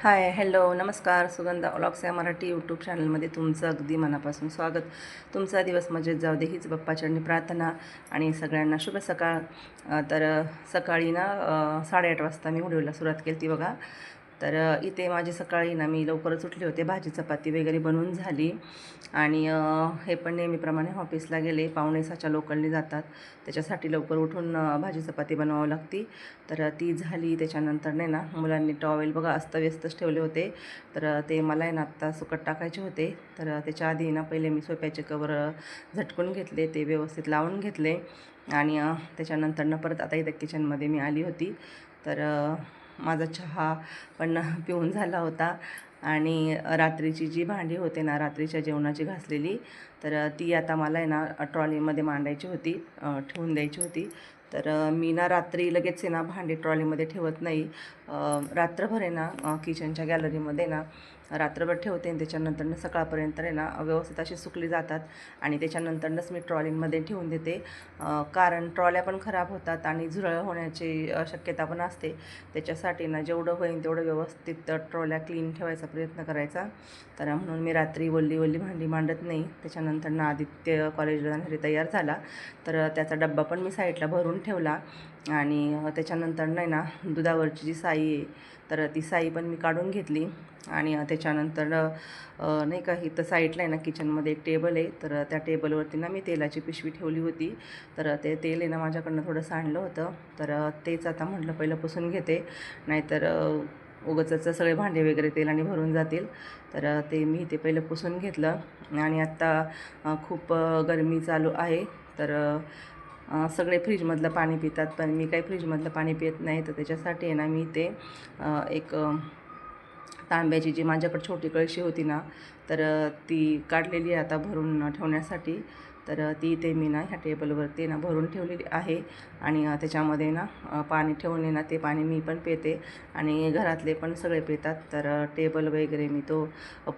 हाय, hello, नमस्कार. Sugandha vlogs या Marathi YouTube चॅनलमध्ये तुमचं अगदी मनापासून स्वागत. तुमचा दिवस मजेत जाऊ दे हीच बाप्पाचरणी प्रार्थना आणि सगळ्यांना शुभ सकाळ. सकाळी ना 8:30 वाजता मी व्हिडिओला सुरुवात केली ती बघा. इथे माझी सकाळी ना मी लवकरच उठले होते. भाजी चपाती वगैरे बनवून झाली आणि हे पण नेहमीप्रमाणे ऑफिसला गेले. 5:45च्या लोकलने जातात, त्याच्यासाठी लवकर उठून भाजी चपाती बनवावी लागती. ती झाली. त्याच्यानंतर नाही ना मुलांनी टॉवेल बघा अस्तव्यस्तच ठेवले होते, ते मला आहे ना आत्ता सुकत टाकायचे होते. त्याच्या आधी ना पहिले मी सोफ्याचे कवर झटकून घेतले, ते व्यवस्थित लावून घेतले आणि त्याच्यानंतर परत आता इथं किचनमध्ये मी आली होती. माझा चहा पण पिऊन झाला होता आणि रात्रीची जी भांडी होते ना रात्रीच्या जेवणाची घासलेली, ती आता मला आहे ना ट्रॉलीमध्ये मांडायची होती, ठेवून द्यायची होती. मी ना रात्री लगेच आहे ना भांडी ट्रॉलीमध्ये ठेवत नाही. रात्रभर आहे ना किचनच्या गॅलरीमध्ये ना रात्रभर ठेवते आणि त्याच्यानंतर सकाळपर्यंत आहे ना व्यवस्थित अशी सुकली जातात आणि त्याच्यानंतरच मी ट्रॉलीमध्ये ठेवून देते. कारण ट्रॉल्या पण खराब होतात आणि झुरळ होण्याची शक्यता पण असते. त्याच्यासाठी ना जेवढं होईल तेवढं व्यवस्थित ट्रॉल्या क्लीन ठेवायचा प्रयत्न करायचा. म्हणून मी रात्री वल्ली भांडी मांडत नाही. त्याच्यानंतर आदित्य कॉलेजला जाण्यासाठी तयार झाला, त्याचा डब्बा पण मी साईडला भरून ठेवला आणि त्याच्यानंतर नाही ना दुधावरची जी साई आहे ती साई पण मी काढून घेतली आणि त्याच्यानंतर नाही का इथं साईडला आहे ना किचनमध्ये एक टेबल आहे, त्या टेबलवरती ना मी तेलाची पिशवी ठेवली होती. ते तेल आहे ना माझ्याकडनं थोडं सांडलं होतं, तेच आता म्हटलं पहिलं पुसून घेते, नाहीतर उगाचच सगळे भांडे वगैरे तेलाने भरून जातील. ते मी ते पहिलं पुसून घेतलं आणि आत्ता खूप गरमी चालू आहे. सगळे फ्रीजमधलं पाणी पितात, पण मी काही फ्रीजमधलं पाणी पित नाही. त्याच्यासाठी आहे ना मी ते एक तांब्याची जी माझ्याकडे छोटी कळशी होती ना ती काढलेली आहे आता भरून ठेवण्यासाठी. ती मी ना ह्या टेबलवरती ना भरून ठेवलेली आहे आणि त्याच्यामध्ये ना पाणी ठेवून ना ते पाणी मी पण पिते आणि घरातले पण सगळे पितात. टेबल वगैरे मी तो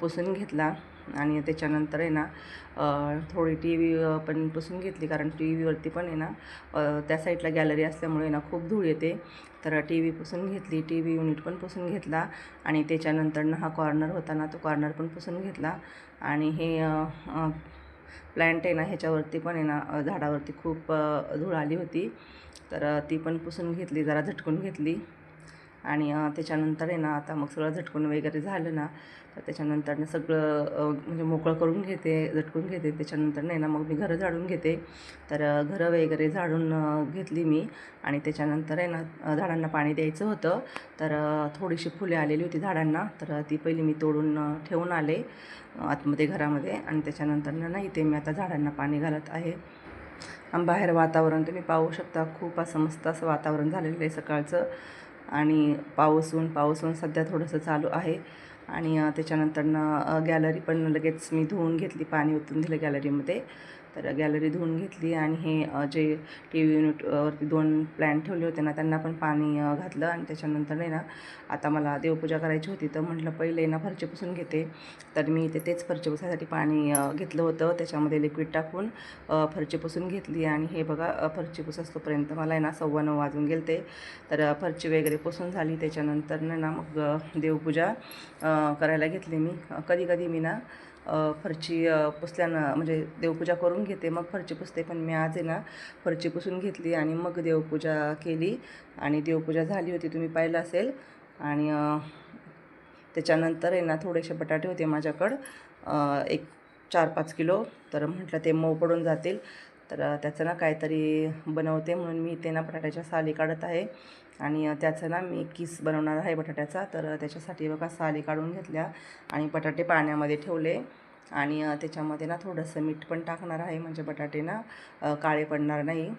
पुसून घेतला आणि त्याच्यानंतर आहे ना थोडी टी व्ही पण पुसून घेतली, कारण टी व्हीवरती पण आहे ना त्या साईडला गॅलरी असल्यामुळे ना खूप धूळ येते. टी व्ही पुसून घेतली, टी व्ही युनिट पण पुसून घेतला आणि त्याच्यानंतर हा कॉर्नर होता ना तो कॉर्नर पण पुसून घेतला आणि हे प्लॅन्ट आहे ना ह्याच्यावरती पण आहे ना झाडावरती खूप धूळ आली होती, ती पण पुसून घेतली, जरा झटकून घेतली आणि त्याच्यानंतर आहे ना आता मग सगळं झटकून वगैरे झालं ना त्याच्यानंतर सगळं म्हणजे मोकळं करून घेते, झटकून घेते. त्याच्यानंतर नाही ना मग मी घरं झाडून घेते. घरं वगैरे झाडून घेतली मी आणि त्याच्यानंतर आहे ना झाडांना पाणी द्यायचं होतं. थोडीशी फुले आलेली होती झाडांना, ती पहिली मी तोडून ठेवून आले आतमध्ये घरामध्ये आणि त्याच्यानंतर ना इथे मी आता झाडांना पाणी घालत आहे. बाहेर वातावरण तुम्ही पाहू शकता, खूप असं मस्त असं वातावरण झालेलं आहे सकाळचं आणि पाऊस ऊन सध्या थोडंसं चालू आहे. आणि त्याच्यानंतर गॅलरी पण लगेच मी धुवून घेतली, पाणी ओतून दिलं गॅलरीमध्ये. गॅलरी धुवून घेतली आणि हे जे टी व्ही युनिटवरती 2 प्लॅन्ट ठेवले होते ना त्यांना पण पाणी घातलं आणि त्याच्यानंतर नाही ना आता मला देवपूजा करायची होती, म्हटलं पहिले ना फरची पुसून घेते. मी इथे तेच फरची पुसायसाठी पाणी घेतलं होतं, त्याच्यामध्ये लिक्विड टाकून फरची पुसून घेतली आणि हे बघा फरची पुसतोपर्यंत मला आहे ना 9:15 वाजून गेले. फरची वगैरे पुसून झाली. त्याच्यानंतर ना मग देवपूजा करायला घेतली मी. कधी मी ना फरची पुसल्यानं म्हणजे देवपूजा करून घेते मग फरची पुसते, पण मी आज आहे ना फरची पुसून घेतली आणि मग देवपूजा केली आणि देवपूजा झाली होती, तुम्ही पाहिलं असेल. आणि त्याच्यानंतर आहे ना थोडेसे बटाटे होते माझ्याकडं, एक 4-5 किलो, म्हटलं ते मऊ पडून जातील, त्याचं ना काहीतरी बनवते म्हणून मी ते ना बटाट्याच्या साली काढत आहे आणि त्याचं ना मी किस बनवणार आहे बटाट्याचा. त्याच्यासाठी बघा साली काढून घेतल्या आणि बटाटे पाण्यामध्ये ठेवले आणि त्याच्यामध्ये ना थोडंसं मीठ पण टाकणार आहे, म्हणजे बटाटे ना काळे पडणार नाही.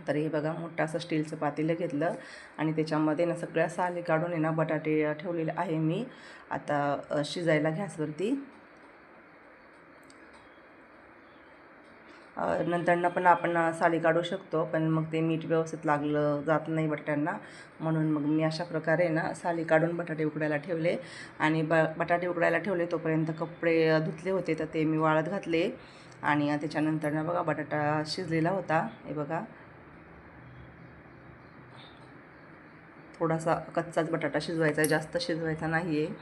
हे बघा मोठं असं स्टीलचं पातेलं घेतलं आणि त्याच्यामध्ये ना सगळ्या साली काढून ना बटाटे ठेवलेले आहे मी आता शिजायला गॅसवरती. नंतरनं पण आपण साली काढू शकतो, पण मग ते मीठ व्यवस्थित लागलं जात नाही बटाट्यांना, म्हणून मग मी अशा प्रकारे ना साली काढून बटाटे उकडायला ठेवले आणि बटाटे उकडायला ठेवले तोपर्यंत कपडे धुतले होते ते मी वाळत घातले आणि त्याच्यानंतर ना बघा बटाटा शिजलेला होता. हे बघा थोडासा कच्चाच बटाटा शिजवायचा आहे, जास्त शिजवायचा नाही आहे.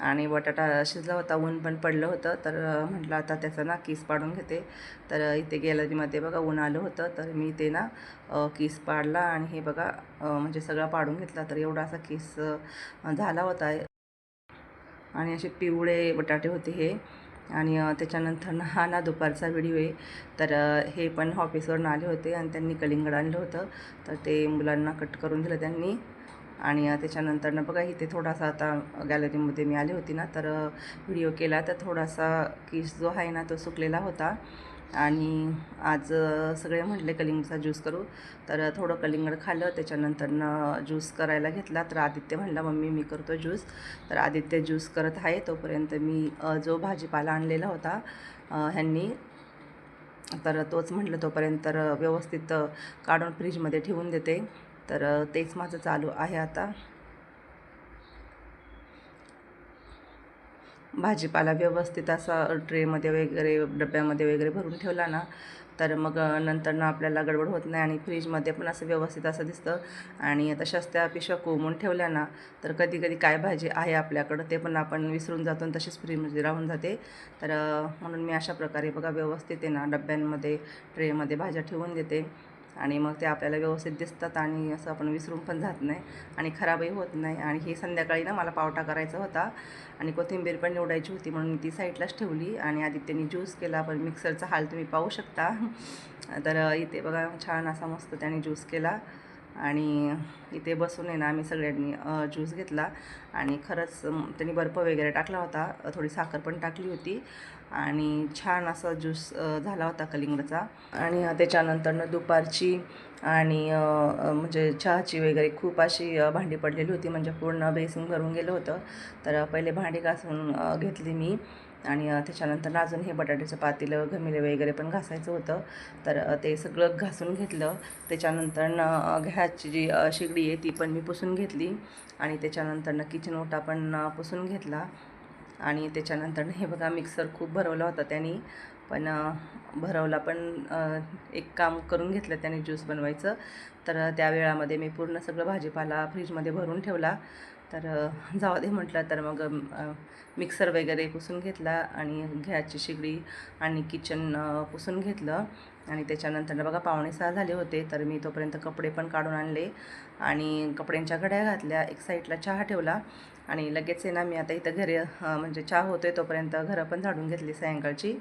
आणि बटाटा शिजला होता, ऊन पण पडलं होतं, तर म्हटलं आता त्याचा ना किस पाडून घेते. तर इथे गॅलरीमध्ये बघा ऊन आलं होतं, तर मी ते ना किस पाडला आणि हे बघा म्हणजे सगळा पाडून घेतला. तर एवढा असा किस झाला होता आणि असे पिवळे बटाटे होते हे. आणि त्याच्यानंतर हा ना दुपारचा व्हिडिओ आहे. तर हे पण ऑफिसवरून आले होते आणि त्यांनी कलिंगड आणलं होतं, तर ते मुलांना कट करून दिलं त्यांनी. आणि त्याच्यानंतर ना बघा इथे थोडासा आता गॅलरीमध्ये मी आली होती ना, तर व्हिडिओ केला, तर थोडासा किस जो आहे ना तो सुकलेला होता. आणि आज सगळे म्हटले कलिंगडचा ज्यूस करू, तर थोडं कलिंगड खाल्लं. त्याच्यानंतरनं ज्यूस करायला घेतला, तर आदित्य म्हणला मम्मी मी करतो ज्यूस. तर आदित्य ज्यूस करत आहे, तोपर्यंत मी जो भाजीपाला आणलेला होता ह्यांनी, तर तोच म्हटलं तोपर्यंत तर व्यवस्थित काढून फ्रीजमध्ये ठेवून देते. तर तेच माझं चालू आहे आता. भाजीपाला व्यवस्थित असा ट्रेमध्ये वगैरे डब्यामध्ये वगैरे भरून ठेवला ना, तर मग नंतर ना आपल्याला गडबड होत नाही आणि फ्रीजमध्ये पण असं व्यवस्थित असं दिसतं. आणि तशाच त्या पिशव्या कोंबून ठेवल्या ना, तर कधी कधी काय भाजी आहे आपल्याकडं ते पण आपण विसरून जातो आणि तशीच फ्रीजमध्ये राहून जाते. तर म्हणून मी अशा प्रकारे बघा व्यवस्थित आहे ना डब्यांमध्ये ट्रेमध्ये भाज्या ठेवून देते. आणि मग ते आपल्याला व्यवस्थित दिसतात आणि असं आपण विसरून पण जात नाही आणि खराबही होत नाही. आणि हे संध्याकाळी ना मला पावटा करायचा होता आणि कोथिंबीर पण निवडायची होती, म्हणून मी ती साईडलाच ठेवली. आणि आदित्यने ज्यूस केला, पण मिक्सरचा हाल तुम्ही पाहू शकता. तर इथे बघा छान असा मस्त त्याने ज्यूस केला. आणि इथे बसून आहे ना आम्ही सगळ्यांनी ज्यूस घेतला. आणि खरंच त्यांनी बर्फ वगैरे टाकला होता, थोडी साखर पण टाकली होती आणि छान असा ज्यूस झाला होता कलिंगडचा. आणि त्याच्यानंतरनं दुपारची आणि म्हणजे चहाची वगैरे खूप अशी भांडी पडलेली होती, म्हणजे पूर्ण बेसिन भरून गेलं होतं. तर पहिले भांडी घासून घेतली मी. आणि त्याच्यानंतर अजून हे बटाट्याचं पातेलं घमेले वगैरे पण घासायचं होतं, तर ते सगळं घासून घेतलं. त्याच्यानंतर गॅसची जी शेगडी आहे ती पण मी पुसून घेतली. आणि त्याच्यानंतरनं किचन ओटा पण पुसून घेतला. आणि त्याच्यानंतर हे बघा मिक्सर खूप भरवला होता त्यांनी, पण भरवला पण एक काम करून घेतलं त्याने ज्यूस बनवायचं. तर त्या वेळामध्ये मी पूर्ण सगळं भाजीपाला फ्रीजमध्ये भरून ठेवला. तर जाऊ दे म्हटलं, तर मग मिक्सर वगैरे पुसून घेतला आणि गॅसची शेगडी आणि किचन पुसून घेतलं. आणि त्याच्यानंतर बघा 5:45 झाले होते, तर मी तोपर्यंत कपडे पण काढून आणले आणि कपड्यांच्या घड्या घातल्या, एक साईडला चहा ठेवला. आणि लगेच आहे ना मी आता इथं घरी म्हणजे चहा होतोय तोपर्यंत घरं पण झाडून घेतली सायंकाळची.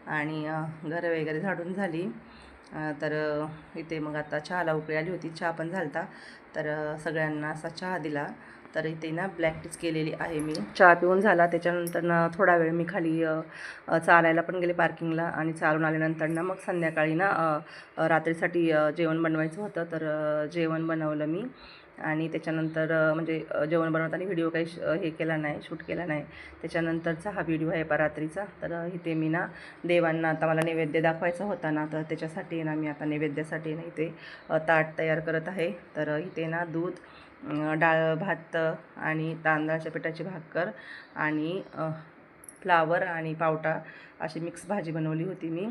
आणि घरं वगैरे झाडून झाली. तर इथे मग आता चहाला उकळी आली होती, चहा पण झालता. तर सगळ्यांना असा चहा दिला. तर इथे ना ब्लॅक टीच केलेली आहे मी. चहा पिऊन झाला त्याच्यानंतर थोडा वेळ मी खाली चालायला पण गेले पार्किंगला. आणि चालून आल्यानंतर मग संध्याकाळी ना रात्रीसाठी जेवण बनवायचं होतं, तर जेवण बनवलं मी. आणि त्याच्यानंतर म्हणजे जेवण बनवताना व्हिडिओ काही हे केला नाही, शूट केला नाही. त्याच्यानंतरचा हा व्हिडिओ आहे रात्रीचा. तर इथे मी ना देवांना आता मला नैवेद्य दाखवायचा होता ना, तर त्याच्यासाठी ना मी आता नैवेद्यासाठी ना इथे ताट तयार करत आहे. तर इथे ना दूध, डाळ भात आणि तांदळाच्या पिठाची भाकर आणि फ्लावर आणि पावटा अशी मिक्स भाजी बनवली होती मी.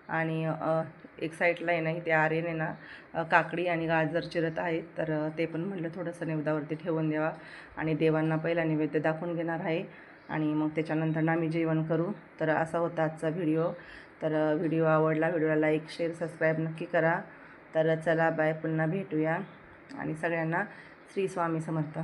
आणि एक साईडला आहे ना इथे आर्यन आहे ना काकडी आणि गाजर चिरत आहेत, तर ते पण म्हटलं थोडंसं नैवेद्यावरती ठेवून द्यावा. आणि देवांना पहिला नैवेद्य दाखवून घेणार आहे आणि मग त्याच्यानंतर आम्ही जेवण करू. तर असा होता आजचा व्हिडिओ. तर व्हिडिओ आवडला, व्हिडिओला लाईक शेअर सबस्क्राईब नक्की करा. तर चला बाय, पुन्हा भेटूया. आणि सगळ्यांना श्री स्वामी समर्थ.